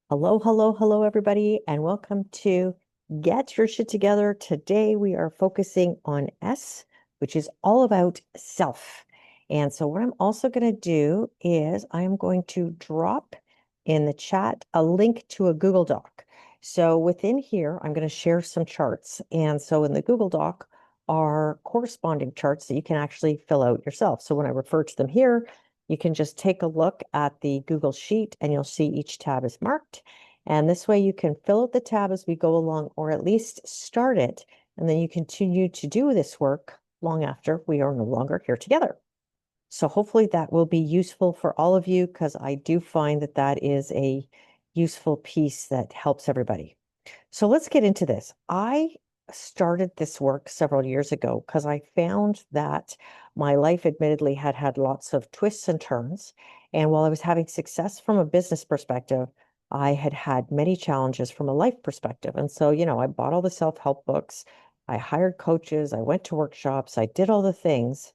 Hello, hello, hello, everybody, and welcome to Get Your Shit Together. Today we are focusing on S, which is all about self. And so, what I'm also going to do is I'm going to drop in the chat a link to a Google Doc. So, within here, I'm going to share some charts. And so, in the Google Doc are corresponding charts that you can actually fill out yourself. So, when I refer to them here, you can just take a look at the Google Sheet and you'll see each tab is marked. And this way you can fill out the tab as we go along, or at least start it. And then you continue to do this work long after we are no longer here together. So hopefully that will be useful for all of you, because I do find that that is a useful piece that helps everybody. So let's get into this. I started this work several years ago because I found that my life admittedly had had lots of twists and turns. And while I was having success from a business perspective, I had had many challenges from a life perspective. And so, I bought all the self-help books, I hired coaches, I went to workshops, I did all the things.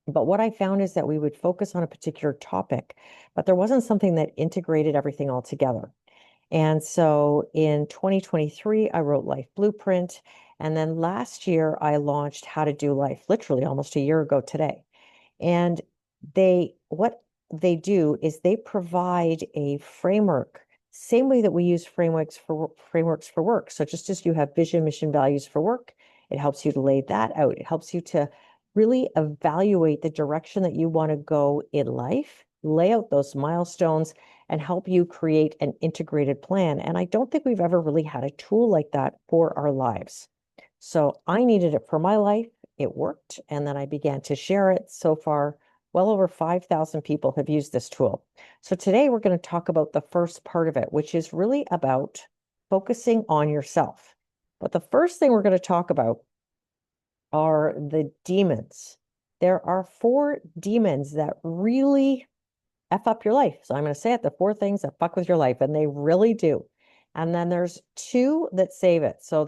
But what I found is that we would focus on a particular topic, but there wasn't something that integrated everything all together. And so in 2023, I wrote Life Blueprint. And then last year, I launched How to Do Life, literally almost a year ago today. And what they do is they provide a framework, same way that we use frameworks for work. So just as you have vision, mission, values for work, it helps you to lay that out. It helps you to really evaluate the direction that you want to go in life, lay out those milestones, and help you create an integrated plan. And I don't think we've ever really had a tool like that for our lives. So I needed it for my life. It worked. And then I began to share it. So far, well over 5,000 people have used this tool. So today we're going to talk about the first part of it, which is really about focusing on yourself. But the first thing we're going to talk about are the demons. There are 4 demons that really F up your life. So I'm going to say it, the 4 things that fuck with your life, and they really do. And then there's 2 that save it. So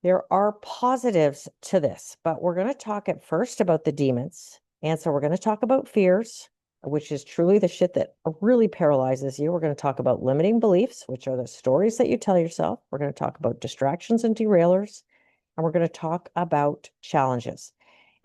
there are positives to this, but we're going to talk at first about the demons. And so we're going to talk about fears, which is truly the shit that really paralyzes you. We're going to talk about limiting beliefs, which are the stories that you tell yourself. We're going to talk about distractions and derailers, and we're going to talk about challenges.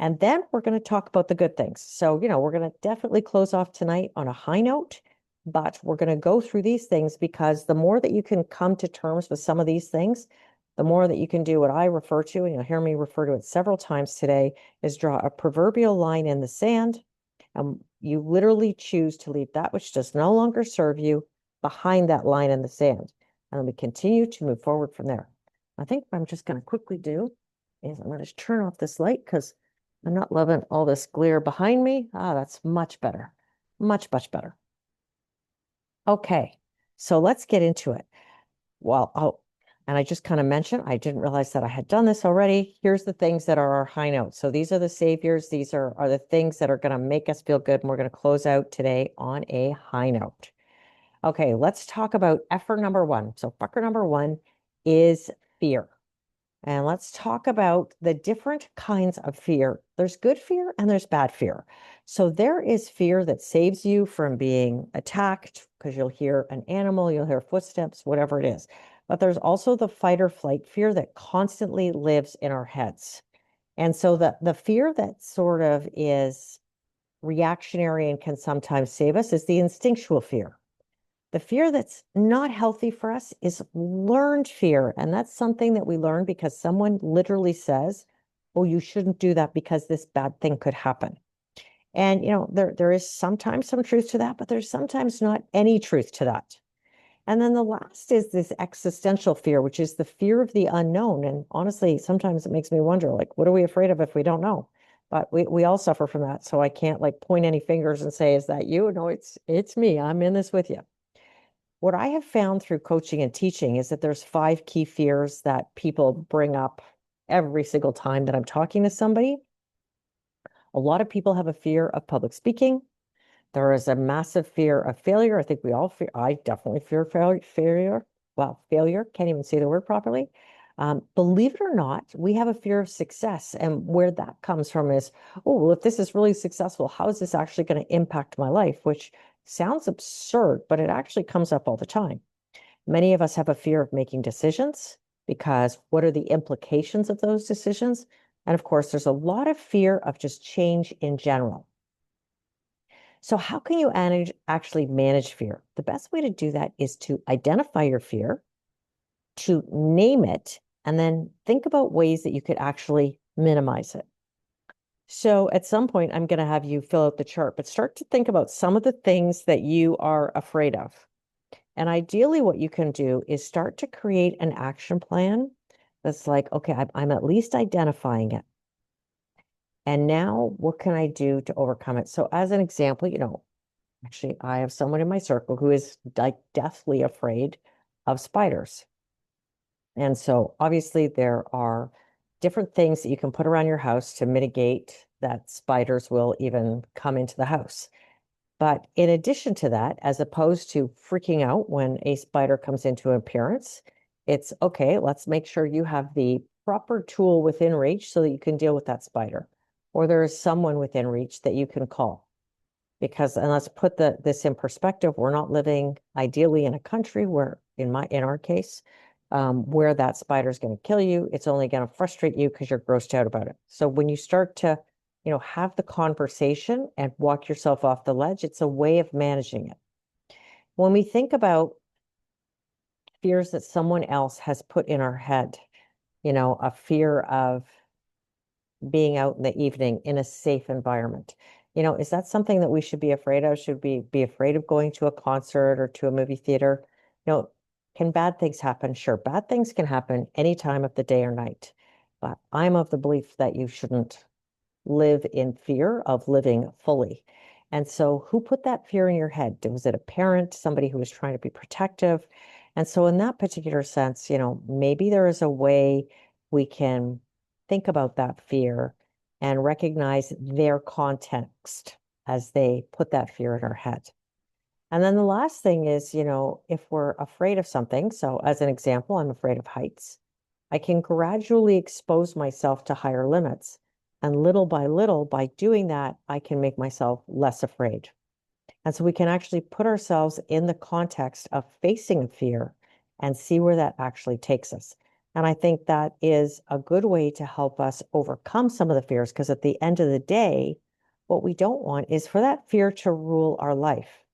And then we're going to talk about the good things. So, we're going to definitely close off tonight on a high note, but we're going to go through these things because the more that you can come to terms with some of these things, the more that you can do what I refer to, and you'll hear me refer to it several times today, is draw a proverbial line in the sand. And you literally choose to leave that which does no longer serve you behind that line in the sand. And then we continue to move forward from there. I think what I'm just going to quickly do is I'm going to turn off this light because I'm not loving all this glare behind me. That's much better. Much, much better. Okay, so let's get into it. And I just kind of mentioned, I didn't realize that I had done this already. Here's the things that are our high notes. So these are the saviors. These are the things that are going to make us feel good. And we're going to close out today on a high note. Okay, let's talk about effort number 1. So fucker number 1 is fear. And let's talk about the different kinds of fear. There's good fear and there's bad fear. So there is fear that saves you from being attacked because you'll hear an animal, you'll hear footsteps, whatever it is. But there's also the fight or flight fear that constantly lives in our heads. And so the fear that sort of is reactionary and can sometimes save us is the instinctual fear. The fear that's not healthy for us is learned fear. And that's something that we learn because someone literally says, oh, you shouldn't do that because this bad thing could happen. And, there is sometimes some truth to that, but there's sometimes not any truth to that. And then the last is this existential fear, which is the fear of the unknown. And honestly, sometimes it makes me wonder, like, what are we afraid of if we don't know? But we all suffer from that. So I can't like point any fingers and say, is that you? No, it's me. I'm in this with you. What I have found through coaching and teaching is that there's 5 key fears that people bring up every single time that I'm talking to somebody. A lot of people have a fear of public speaking. There is a massive fear of failure. I think we all fear, I definitely fear failure. Well, failure, can't even say the word properly. Believe it or not, we have a fear of success. And where that comes from is, oh, well, if this is really successful, how is this actually going to impact my life? Which Sounds absurd, but it actually comes up all the time. Many of us have a fear of making decisions because what are the implications of those decisions? And of course, there's a lot of fear of just change in general. So, how can you actually manage fear? The best way to do that is to identify your fear, to name it, and then think about ways that you could actually minimize it. So, at some point, I'm going to have you fill out the chart, but start to think about some of the things that you are afraid of. And ideally, what you can do is start to create an action plan that's like, okay, I'm at least identifying it. And now what can I do to overcome it? So, as an example, actually, I have someone in my circle who is like deathly afraid of spiders. And so, obviously, there are different things that you can put around your house to mitigate that spiders will even come into the house. But in addition to that, as opposed to freaking out when a spider comes into appearance, it's okay, let's make sure you have the proper tool within reach so that you can deal with that spider. Or there is someone within reach that you can call. Because, and let's put this in perspective, we're not living ideally in a country where, in our case, where that spider is going to kill you. It's only going to frustrate you because you're grossed out about it. So when you start to have the conversation and walk yourself off the ledge, it's a way of managing it. When we think about fears that someone else has put in our head, a fear of being out in the evening in a safe environment, is that something that we should be afraid of? Should we be afraid of going to a concert or to a movie theater? Can bad things happen? Sure, bad things can happen any time of the day or night. But I'm of the belief that you shouldn't live in fear of living fully. And so, who put that fear in your head? Was it a parent, somebody who was trying to be protective? And so, in that particular sense, maybe there is a way we can think about that fear and recognize their context as they put that fear in our head. And then the last thing is, if we're afraid of something, so as an example, I'm afraid of heights. I can gradually expose myself to higher limits. And little by little, by doing that, I can make myself less afraid. And so we can actually put ourselves in the context of facing a fear and see where that actually takes us. And I think that is a good way to help us overcome some of the fears, because at the end of the day, what we don't want is for that fear to rule our life.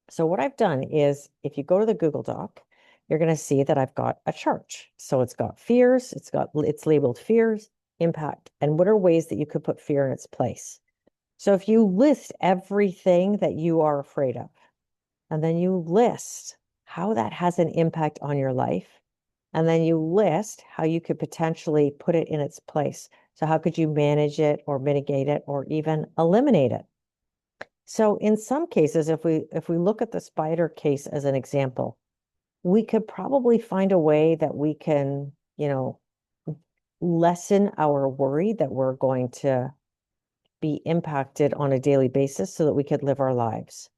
So what I've done is if you go to the Google Doc, you're going to see that I've got a chart. So it's got fears, it's labeled fears, impact, and what are ways that you could put fear in its place. So if you list everything that you are afraid of, and then you list how that has an impact on your life, and then you list how you could potentially put it in its place. So how could you manage it or mitigate it or even eliminate it? So in some cases, if we look at the spider case as an example, we could probably find a way that we can, lessen our worry that we're going to be impacted on a daily basis so that we could live our lives.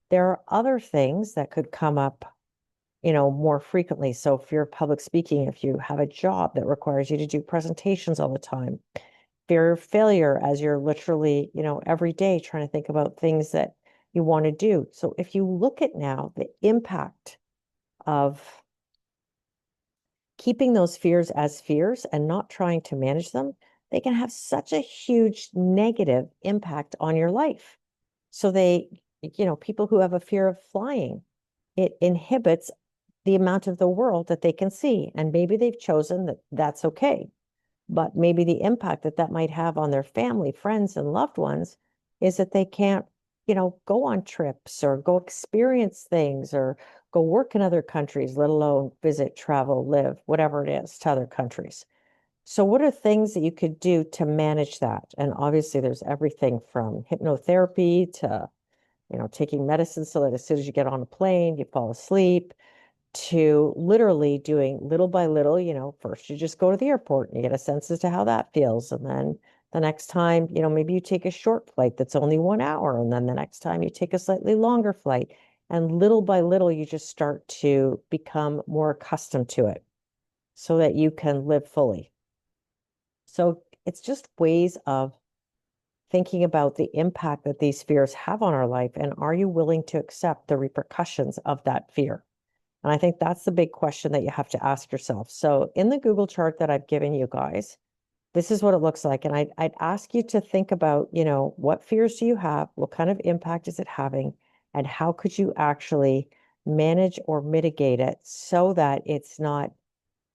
There are other things that could come up, more frequently. So if you're public speaking, if you have a job that requires you to do presentations all the time, fear of failure as you're literally, every day trying to think about things that you want to do. So if you look at now the impact of keeping those fears as fears and not trying to manage them, they can have such a huge negative impact on your life. So people who have a fear of flying, it inhibits the amount of the world that they can see. And maybe they've chosen that that's okay. But maybe the impact that that might have on their family, friends, and loved ones is that they can't, go on trips or go experience things or go work in other countries, let alone visit, travel, live, whatever it is, to other countries. So, what are things that you could do to manage that? And obviously, there's everything from hypnotherapy to, taking medicine so that as soon as you get on a plane, you fall asleep, to literally doing little by little, first you just go to the airport and you get a sense as to how that feels. And then the next time, maybe you take a short flight that's only 1 hour. And then the next time you take a slightly longer flight. And little by little, you just start to become more accustomed to it so that you can live fully. So it's just ways of thinking about the impact that these fears have on our life, and are you willing to accept the repercussions of that fear? And I think that's the big question that you have to ask yourself. So in the Google chart that I've given you guys, this is what it looks like. And I'd ask you to think about, what fears do you have? What kind of impact is it having? And how could you actually manage or mitigate it so that it's not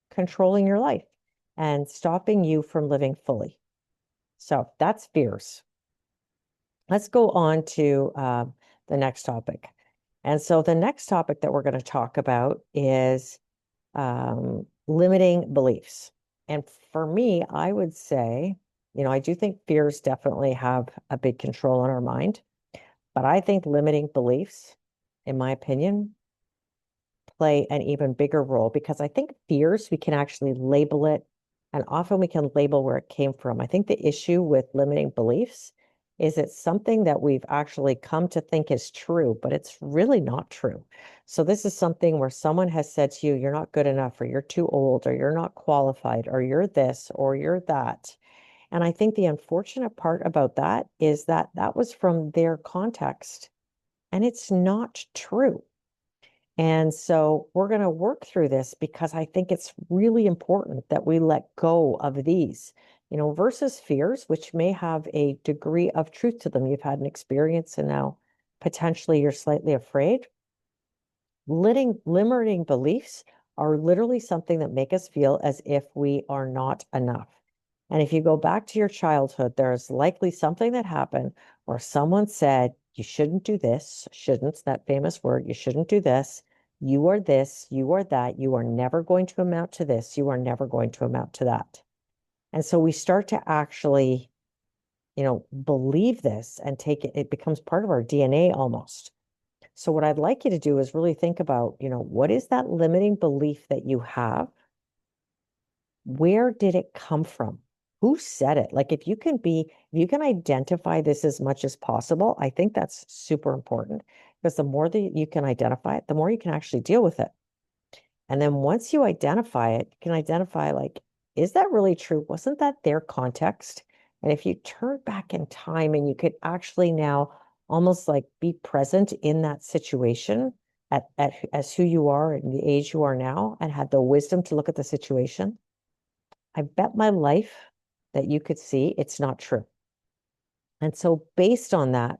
controlling your life and stopping you from living fully? So that's fears. Let's go on to the next topic. And so the next topic that we're going to talk about is limiting beliefs. And for me, I would say, I do think fears definitely have a big control on our mind, but I think limiting beliefs, in my opinion, play an even bigger role because I think fears, we can actually label it, and often we can label where it came from. I think the issue with limiting beliefs is it's something that we've actually come to think is true, but it's really not true. So this is something where someone has said to you, you're not good enough, or you're too old, or you're not qualified, or you're this, or you're that. And I think the unfortunate part about that is that that was from their context, and it's not true. And so we're going to work through this because I think it's really important that we let go of these, versus fears, which may have a degree of truth to them. You've had an experience and now potentially you're slightly afraid. Limiting beliefs are literally something that make us feel as if we are not enough. And if you go back to your childhood, there's likely something that happened or someone said, you shouldn't do this, shouldn't, that famous word, you shouldn't do this. You are this, you are that, you are never going to amount to this, you are never going to amount to that. And so we start to actually, believe this and take it, it becomes part of our DNA almost. So what I'd like you to do is really think about, what is that limiting belief that you have? Where did it come from? Who said it? Like if you can identify this as much as possible, I think that's super important because the more that you can identify it, the more you can actually deal with it. And then once you identify it, you can identify like, is that really true? Wasn't that their context? And if you turn back in time and you could actually now almost like be present in that situation as who you are and the age you are now and had the wisdom to look at the situation, I bet my life that you could see it's not true. And so based on that,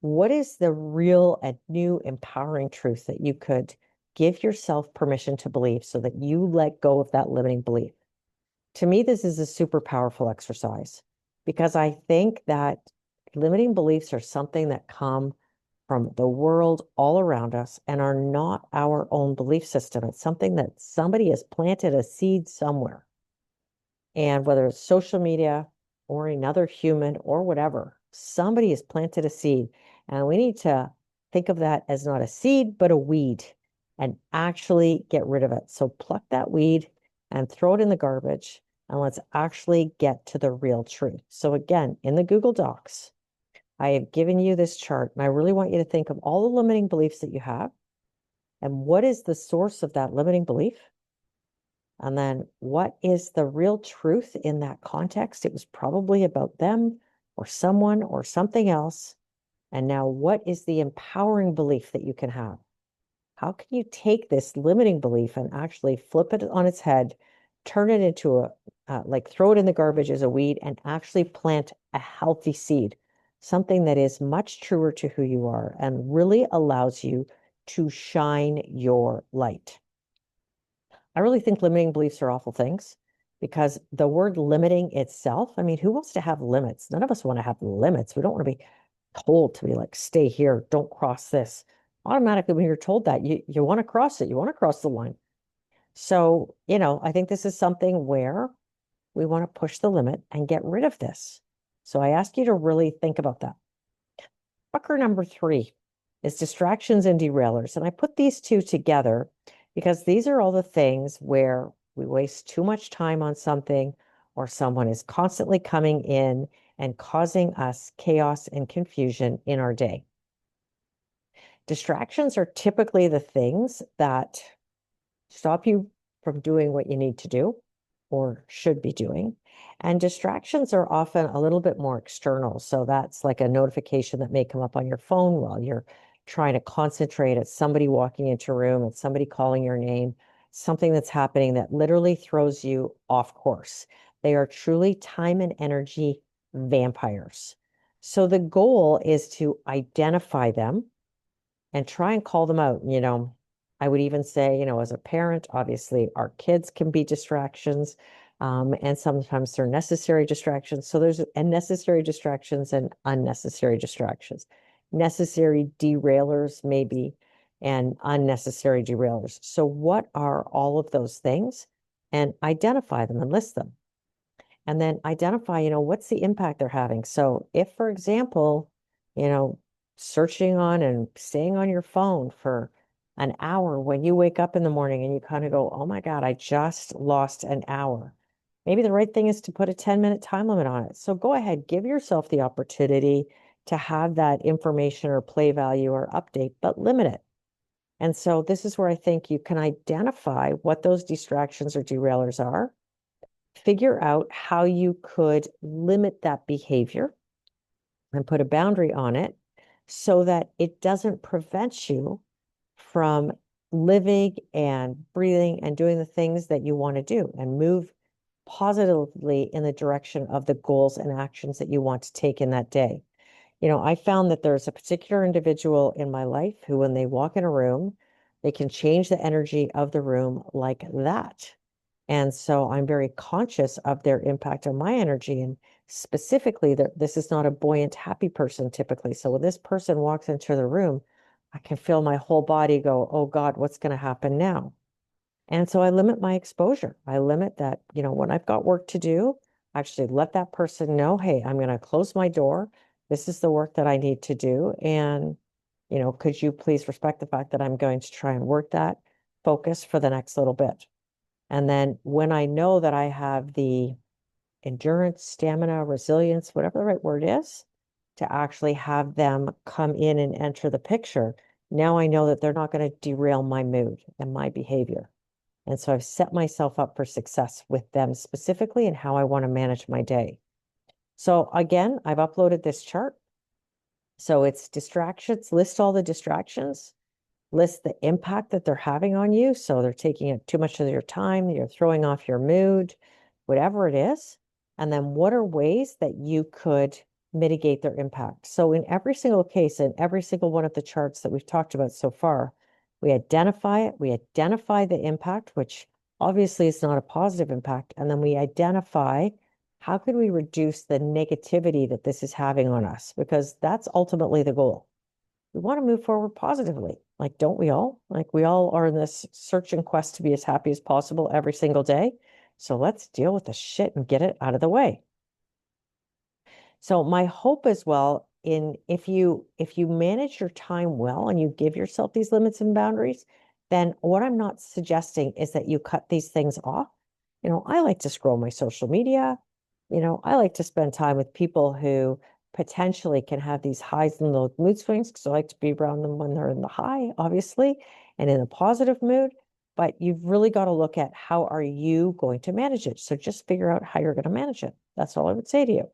what is the real and new empowering truth that you could give yourself permission to believe so that you let go of that limiting belief? To me, this is a super powerful exercise because I think that limiting beliefs are something that come from the world all around us and are not our own belief system. It's something that somebody has planted a seed somewhere. And whether it's social media or another human or whatever, somebody has planted a seed. And we need to think of that as not a seed, but a weed and actually get rid of it. So pluck that weed and throw it in the garbage. And let's actually get to the real truth. So again, in the Google Docs, I have given you this chart, and I really want you to think of all the limiting beliefs that you have and what is the source of that limiting belief. And then what is the real truth in that context? It was probably about them or someone or something else. And now what is the empowering belief that you can have? How can you take this limiting belief and actually flip it on its head, turn it into like throw it in the garbage as a weed and actually plant a healthy seed, something that is much truer to who you are and really allows you to shine your light. I really think limiting beliefs are awful things because the word limiting itself, I mean, who wants to have limits? None of us want to have limits. We don't want to be told to be like, stay here, don't cross this. Automatically, when you're told that, you want to cross it, you want to cross the line. So, I think this is something where we want to push the limit and get rid of this. So I ask you to really think about that. Bucker number 3 is distractions and derailers. And I put these two together because these are all the things where we waste too much time on something or someone is constantly coming in and causing us chaos and confusion in our day. Distractions are typically the things that stop you from doing what you need to do or should be doing. And distractions are often a little bit more external. So that's like a notification that may come up on your phone while you're trying to concentrate. It's somebody walking into a room, it's somebody calling your name, something that's happening that literally throws you off course. They are truly time and energy vampires. So the goal is to identify them and try and call them out. I would even say, as a parent, obviously our kids can be distractions, and sometimes they're necessary distractions. So there's necessary distractions and unnecessary distractions. Necessary derailers, maybe, and unnecessary derailers. So what are all of those things? And identify them and list them. And then identify, what's the impact they're having. So if, for example, you know, searching on and staying on your phone for an hour when you wake up in the morning and you kind of go, oh my God, I just lost an hour. Maybe the right thing is to put a 10-minute time limit on it. So go ahead, give yourself the opportunity to have that information or play value or update, but limit it. And so this is where I think you can identify what those distractions or derailers are, figure out how you could limit that behavior and put a boundary on it so that it doesn't prevent you from living and breathing and doing the things that you want to do and move positively in the direction of the goals and actions that you want to take in that day. I found that there's a particular individual in my life who, when they walk in a room, they can change the energy of the room like that. And so I'm very conscious of their impact on my energy. And specifically, this is not a buoyant, happy person typically. So when this person walks into the room, I can feel my whole body go, oh God, what's going to happen now? And so I limit my exposure. I limit that, when I've got work to do, actually let that person know, hey, I'm going to close my door. This is the work that I need to do. And, could you please respect the fact that I'm going to try and work that focus for the next little bit? And then when I know that I have the endurance, stamina, resilience, whatever the right word is, to actually have them come in and enter the picture, now I know that they're not going to derail my mood and my behavior. And so I've set myself up for success with them specifically and how I want to manage my day. So again, I've uploaded this chart. So it's distractions, list all the distractions, list the impact that they're having on you. So they're taking up too much of your time, you're throwing off your mood, whatever it is. And then what are ways that you could mitigate their impact? So in every single case, in every single one of the charts that we've talked about so far, we identify it, we identify the impact, which obviously is not a positive impact. And then we identify how can we reduce the negativity that this is having on us? Because that's ultimately the goal. We want to move forward positively. Like, don't we all? Like, we all are in this search and quest to be as happy as possible every single day. So let's deal with the shit and get it out of the way. So my hope as well, in if you manage your time well and you give yourself these limits and boundaries, then what I'm not suggesting is that you cut these things off. I like to scroll my social media. I like to spend time with people who potentially can have these highs and low mood swings because I like to be around them when they're in the high, obviously, and in a positive mood. But you've really got to look at how are you going to manage it. So just figure out how you're going to manage it. That's all I would say to you.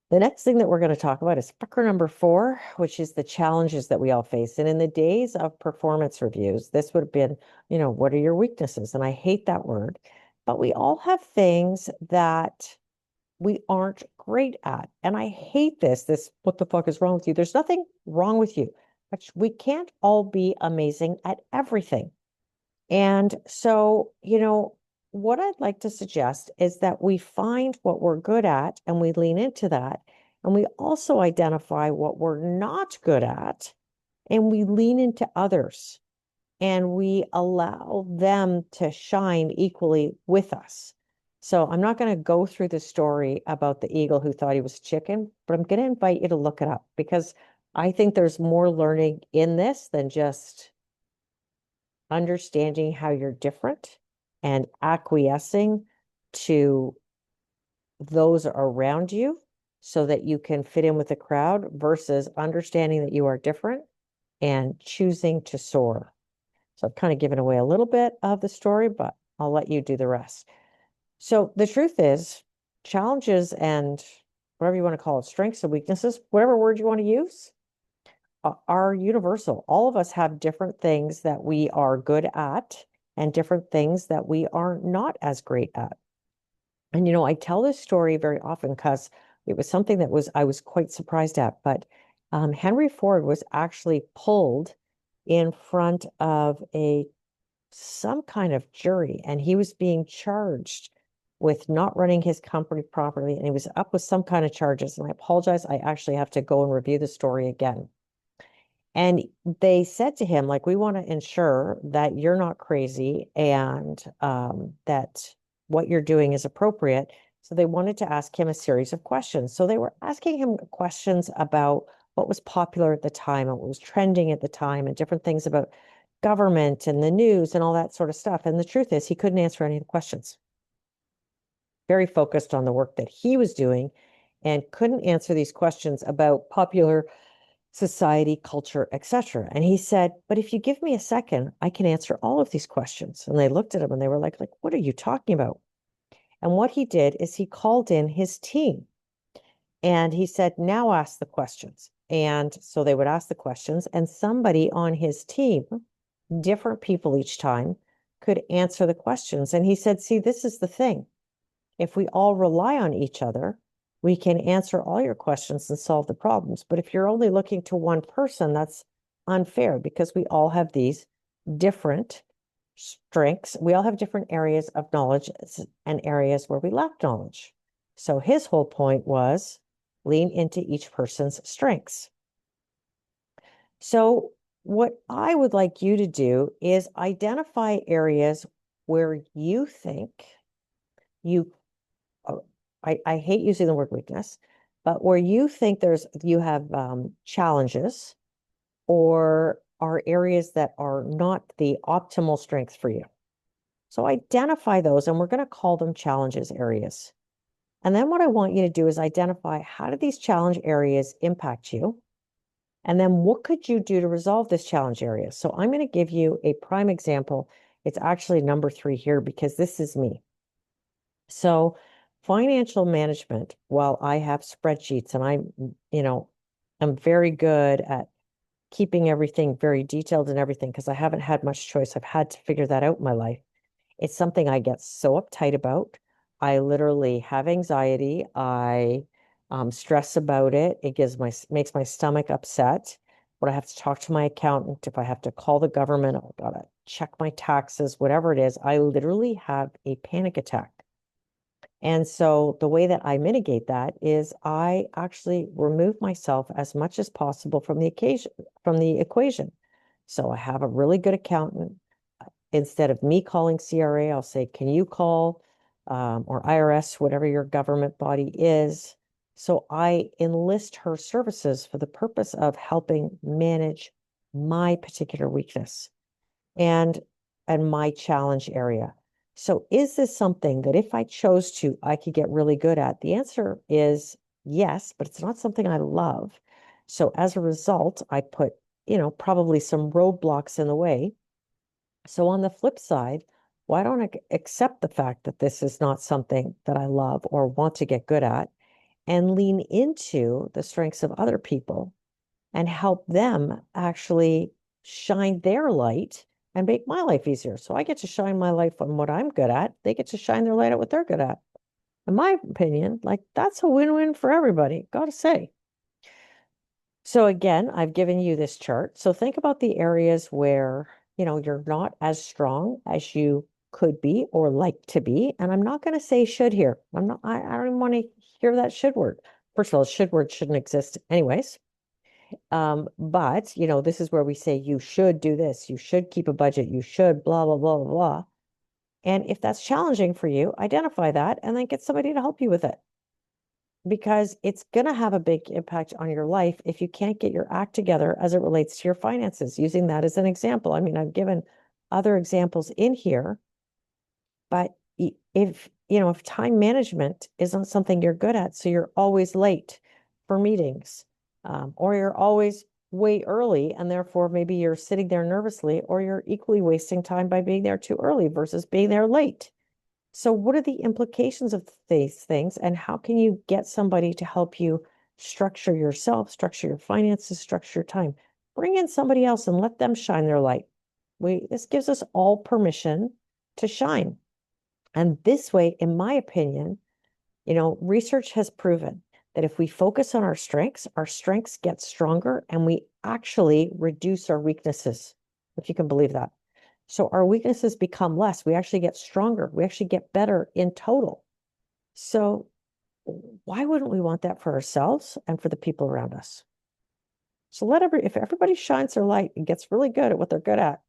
The next thing that we're going to talk about is fucker number 4, which is the challenges that we all face. And in the days of performance reviews, this would have been, what are your weaknesses? And I hate that word, but we all have things that we aren't great at. And I hate this, what the fuck is wrong with you? There's nothing wrong with you, but we can't all be amazing at everything. And so, what I'd like to suggest is that we find what we're good at and we lean into that. And we also identify what we're not good at and we lean into others and we allow them to shine equally with us. So I'm not going to go through the story about the eagle who thought he was chicken, but I'm going to invite you to look it up because I think there's more learning in this than just understanding how you're different and acquiescing to those around you so that you can fit in with the crowd versus understanding that you are different and choosing to soar. So I've kind of given away a little bit of the story, but I'll let you do the rest. So the truth is, challenges and whatever you want to call it, strengths and weaknesses, whatever word you want to use, are universal. All of us have different things that we are good at and different things that we are not as great at. And I tell this story very often because it was something that I was quite surprised at. But Henry Ford was actually pulled in front of some kind of jury, and he was being charged with not running his company properly, and he was up with some kind of charges. And I apologize, I actually have to go and review the story again. And they said to him, like, we want to ensure that you're not crazy and that what you're doing is appropriate. So they wanted to ask him a series of questions. So they were asking him questions about what was popular at the time and what was trending at the time and different things about government and the news and all that sort of stuff. And the truth is, he couldn't answer any of the questions. Very focused on the work that he was doing and couldn't answer these questions about popular society, culture, etc. And he said, but if you give me a second, I can answer all of these questions. And they looked at him and they were like, what are you talking about? And what he did is he called in his team and he said, now ask the questions. And so they would ask the questions, and somebody on his team, different people each time, could answer the questions. And he said, see, this is the thing. If we all rely on each other, we can answer all your questions and solve the problems. But if you're only looking to one person, that's unfair because we all have these different strengths. We all have different areas of knowledge and areas where we lack knowledge. So his whole point was lean into each person's strengths. So what I would like you to do is identify areas where you think you I hate using the word weakness, but where you think you have challenges or are areas that are not the optimal strength for you. So identify those, and we're going to call them challenges areas. And then what I want you to do is identify, how do these challenge areas impact you? And then what could you do to resolve this challenge area? So I'm going to give you a prime example. It's actually number 3 here because this is me. So financial management, while I have spreadsheets and I'm very good at keeping everything very detailed and everything because I haven't had much choice. I've had to figure that out in my life. It's something I get so uptight about. I literally have anxiety. I stress about it. It makes my stomach upset. When I have to talk to my accountant, if I have to call the government, I've got to check my taxes, whatever it is, I literally have a panic attack. And so the way that I mitigate that is I actually remove myself as much as possible from the equation. So I have a really good accountant. Instead of me calling CRA, I'll say, can you call or IRS, whatever your government body is. So I enlist her services for the purpose of helping manage my particular weakness and my challenge area. So is this something that if I chose to, I could get really good at? The answer is yes, but it's not something I love. So as a result, I put, probably some roadblocks in the way. So on the flip side, why don't I accept the fact that this is not something that I love or want to get good at and lean into the strengths of other people and help them actually shine their light and make my life easier. So I get to shine my light on what I'm good at. They get to shine their light at what they're good at. In my opinion, like, that's a win-win for everybody, gotta say. So again, I've given you this chart. So think about the areas where, you're not as strong as you could be or like to be. And I'm not going to say should here. I don't even want to hear that should word. First of all, should word shouldn't exist anyways. But this is where we say you should do this, you should keep a budget, you should blah, blah, blah, blah, blah. And if that's challenging for you, identify that and then get somebody to help you with it. Because it's going to have a big impact on your life if you can't get your act together as it relates to your finances, using that as an example. I mean, I've given other examples in here, but if time management isn't something you're good at, so you're always late for meetings, or you're always way early, and therefore maybe you're sitting there nervously, or you're equally wasting time by being there too early versus being there late. So, what are the implications of these things, and how can you get somebody to help you structure yourself, structure your finances, structure your time? Bring in somebody else and let them shine their light. This gives us all permission to shine. And this way, in my opinion, research has proven that if we focus on our strengths get stronger and we actually reduce our weaknesses, if you can believe that. So our weaknesses become less. We actually get stronger. We actually get better in total. So why wouldn't we want that for ourselves and for the people around us? So if everybody shines their light and gets really good at what they're good at,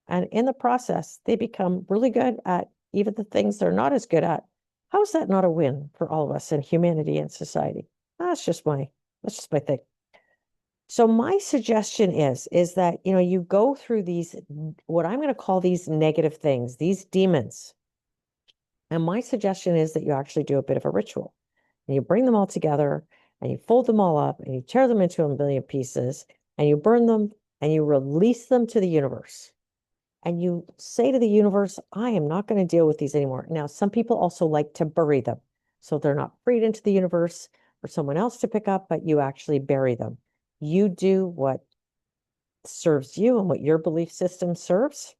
and in the process, they become really good at even the things they're not as good at, how is that not a win for all of us in humanity and society? That's just my thing. So my suggestion is that, you go through these, what I'm going to call these negative things, these demons. And my suggestion is that you actually do a bit of a ritual, and you bring them all together, and you fold them all up, and you tear them into a million pieces, and you burn them, and you release them to the universe. And you say to the universe, I am not going to deal with these anymore. Now, some people also like to bury them. So they're not freed into the universe for someone else to pick up, but you actually bury them. You do what serves you and what your belief system serves.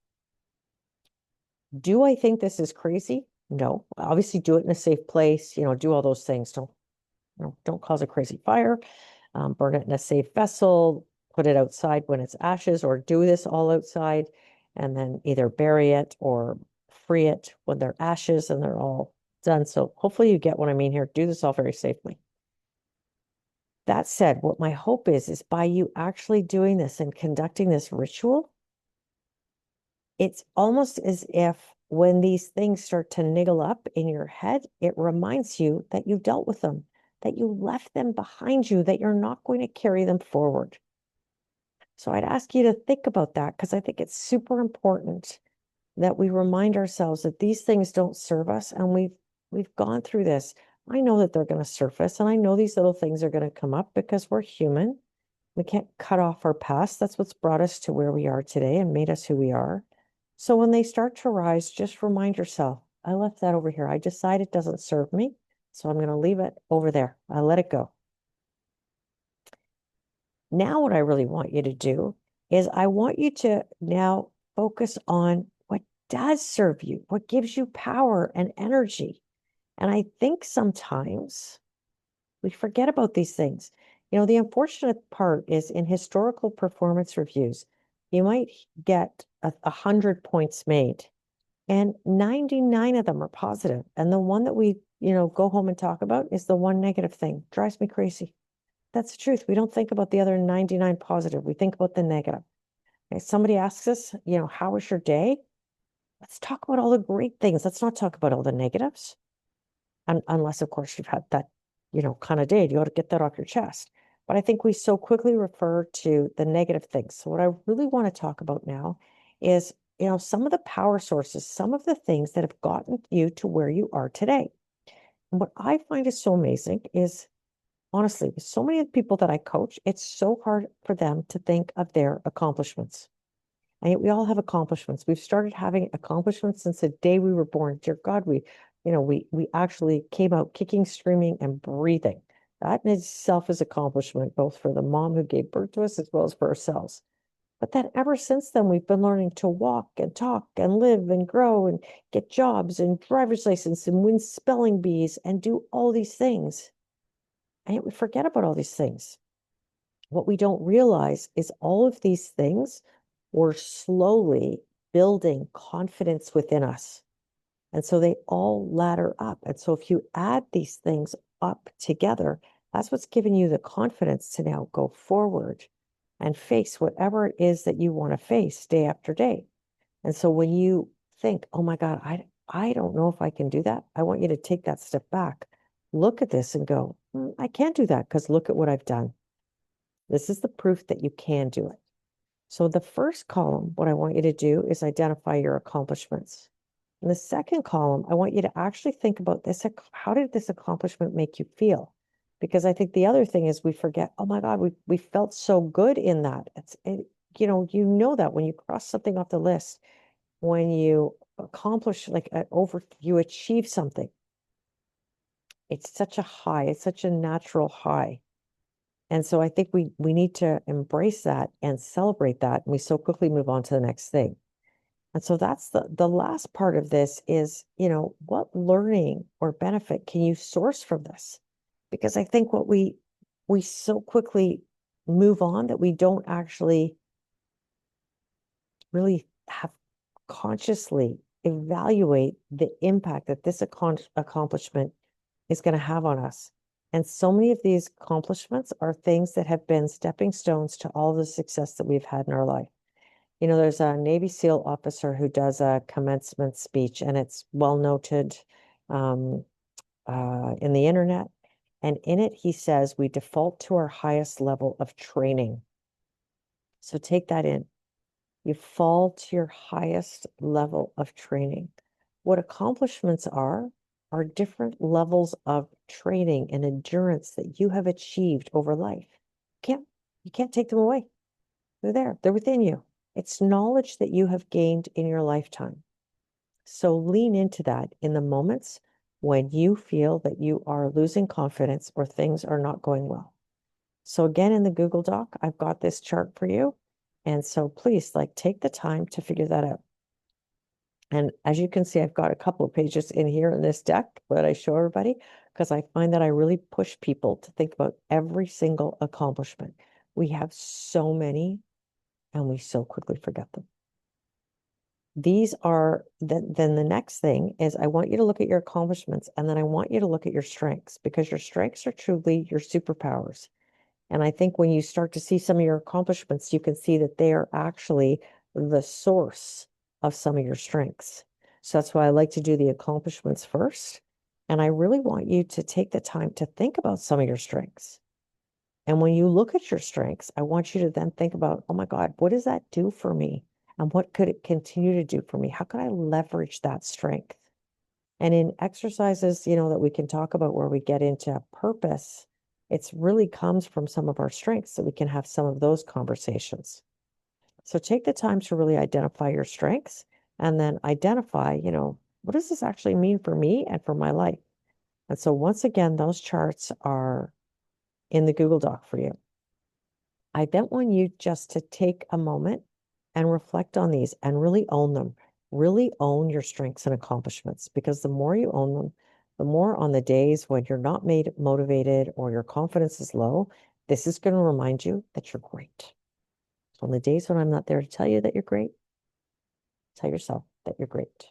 Do I think this is crazy? No. Obviously, do it in a safe place, do all those things. Don't cause a crazy fire. Burn it in a safe vessel, put it outside when it's ashes, or do this all outside and then either bury it or free it when they're ashes and they're all done. So hopefully you get what I mean here. Do this all very safely. That said, what my hope is by you actually doing this and conducting this ritual, it's almost as if when these things start to niggle up in your head, it reminds you that you dealt with them, that you left them behind you, that you're not going to carry them forward. So I'd ask you to think about that, because I think it's super important that we remind ourselves that these things don't serve us, and we've gone through this. I know that they're going to surface, and I know these little things are going to come up because we're human. We can't cut off our past. That's what's brought us to where we are today and made us who we are. So when they start to rise, just remind yourself, I left that over here. I decide it doesn't serve me, so I'm going to leave it over there. I let it go. Now, what I really want you to do is I want you to now focus on what does serve you, what gives you power and energy. And I think sometimes we forget about these things. The unfortunate part is in historical performance reviews, you might get 100 points made, and 99 of them are positive. And the one that we, go home and talk about is the one negative thing. Drives me crazy. That's the truth. We don't think about the other 99 positive. We think about the negative. If somebody asks us, how was your day? Let's talk about all the great things. Let's not talk about all the negatives. Unless, of course, you've had that, kind of day. You ought to get that off your chest. But I think we so quickly refer to the negative things. So what I really want to talk about now is, some of the power sources, some of the things that have gotten you to where you are today. And what I find is so amazing is, honestly, with so many of the people that I coach, it's so hard for them to think of their accomplishments. And yet we all have accomplishments. We've started having accomplishments since the day we were born. Dear God, we actually came out kicking, screaming, and breathing. That in itself is accomplishment, both for the mom who gave birth to us as well as for ourselves. But then ever since then, we've been learning to walk and talk and live and grow and get jobs and driver's license and win spelling bees and do all these things. And yet we forget about all these things. What we don't realize is all of these things were slowly building confidence within us. And so they all ladder up. And so if you add these things up together, that's what's giving you the confidence to now go forward and face whatever it is that you want to face day after day. And so when you think, oh my God, I don't know if I can do that, I want you to take that step back, look at this and go, I can't do that because look at what I've done. This is the proof that you can do it. So the first column, what I want you to do is identify your accomplishments. In the second column, I want you to actually think about this. How did this accomplishment make you feel? Because I think the other thing is we forget, oh my God, we felt so good in that. You know that when you cross something off the list, when you accomplish like you achieve something, it's such a high, it's such a natural high. And so I think we need to embrace that and celebrate that. And we so quickly move on to the next thing. And so that's the last part of this is, what learning or benefit can you source from this? Because I think what we so quickly move on that we don't actually really have consciously evaluate the impact that this accomplishment is going to have on us. And so many of these accomplishments are things that have been stepping stones to all the success that we've had in our life. There's a Navy SEAL officer who does a commencement speech, and it's well noted um, in the internet. And in it, he says, we default to our highest level of training. So take that in. You fall to your highest level of training. What accomplishments are different levels of training and endurance that you have achieved over life. You can't take them away. They're there, they're within you. It's knowledge that you have gained in your lifetime. So lean into that in the moments when you feel that you are losing confidence or things are not going well. So again, in the Google Doc, I've got this chart for you. And so please take the time to figure that out. And as you can see, I've got a couple of pages in here in this deck that I show everybody because I find that I really push people to think about every single accomplishment. We have so many and we so quickly forget them. These are then the next thing is I want you to look at your accomplishments and then I want you to look at your strengths because your strengths are truly your superpowers. And I think when you start to see some of your accomplishments, you can see that they are actually the source of some of your strengths. So that's why I like to do the accomplishments first. And I really want you to take the time to think about some of your strengths. And when you look at your strengths, I want you to then think about, oh my God, what does that do for me? And what could it continue to do for me? How can I leverage that strength? And in exercises, that we can talk about where we get into purpose, it's really comes from some of our strengths so we can have some of those conversations. So take the time to really identify your strengths and then identify, what does this actually mean for me and for my life? And so once again, those charts are in the Google Doc for you. I then want you just to take a moment and reflect on these and really own them. Really own your strengths and accomplishments because the more you own them, the more on the days when you're not made motivated or your confidence is low, this is going to remind you that you're great. So on the days when I'm not there to tell you that you're great, tell yourself that you're great.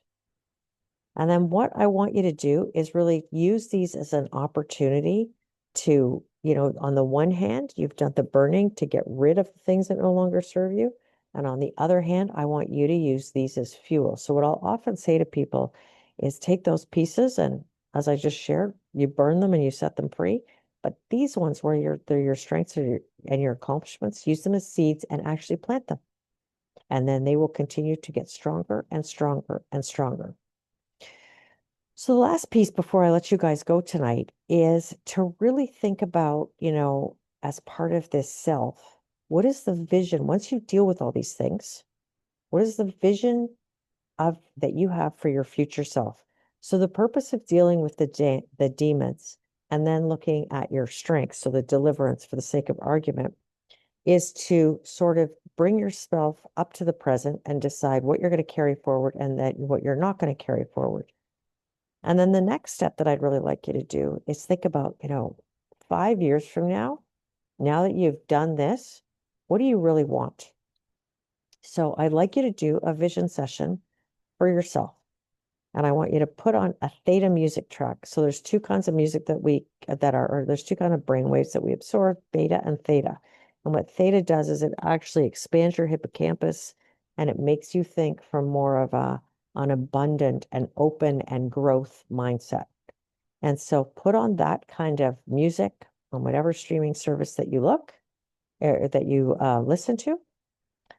And then what I want you to do is really use these as an opportunity to, on the one hand, you've done the burning to get rid of the things that no longer serve you. And on the other hand, I want you to use these as fuel. So what I'll often say to people is take those pieces and as I just shared, you burn them and you set them free. But these ones where they're your strengths and your accomplishments, use them as seeds and actually plant them. And then they will continue to get stronger and stronger and stronger. So the last piece before I let you guys go tonight is to really think about, as part of this self, what is the vision? Once you deal with all these things, what is the vision of that you have for your future self? So the purpose of dealing with the demons and then looking at your strengths, so the deliverance for the sake of argument, is to sort of bring yourself up to the present and decide what you're going to carry forward and that what you're not going to carry forward. And then the next step that I'd really like you to do is think about, 5 years from now that you've done this, what do you really want? So I'd like you to do a vision session for yourself. And I want you to put on a theta music track. So there's two kinds of music there's two kinds of brain waves that we absorb, beta and theta. And what theta does is it actually expands your hippocampus and it makes you think from more of an abundant and open and growth mindset. And so put on that kind of music on whatever streaming service that you listen to.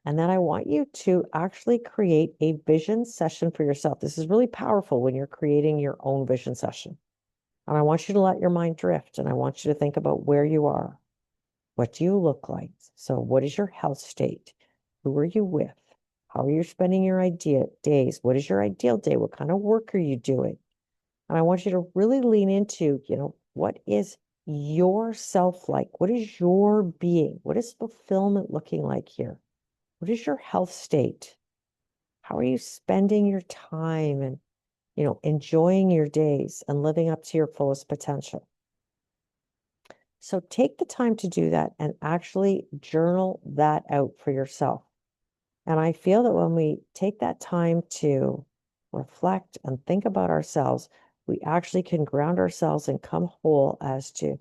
And then I want you to actually create a vision session for yourself. This is really powerful when you're creating your own vision session. And I want you to let your mind drift, and I want you to think about where you are. What do you look like? So what is your health state? Who are you with? How are you spending your days? What is your ideal day? What kind of work are you doing? And I want you to really lean into, what is your self like? What is your being? What is fulfillment looking like here? What is your health state? How are you spending your time and, enjoying your days and living up to your fullest potential? So take the time to do that and actually journal that out for yourself. And I feel that when we take that time to reflect and think about ourselves, we actually can ground ourselves and come whole as to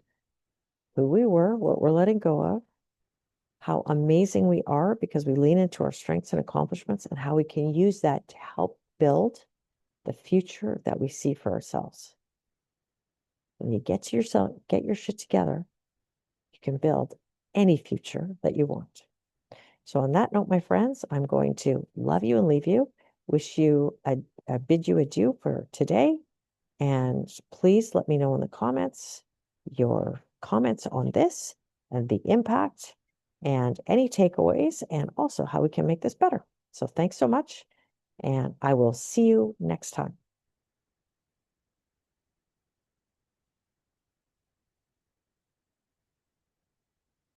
who we were, what we're letting go of, how amazing we are because we lean into our strengths and accomplishments, and how we can use that to help build the future that we see for ourselves. When you get your shit together, you can build any future that you want. So on that note, my friends, I'm going to love you and leave you. Wish you bid you adieu for today. And please let me know in the comments your comments on this and the impact and any takeaways, and also how we can make this better. So thanks so much, and I will see you next time.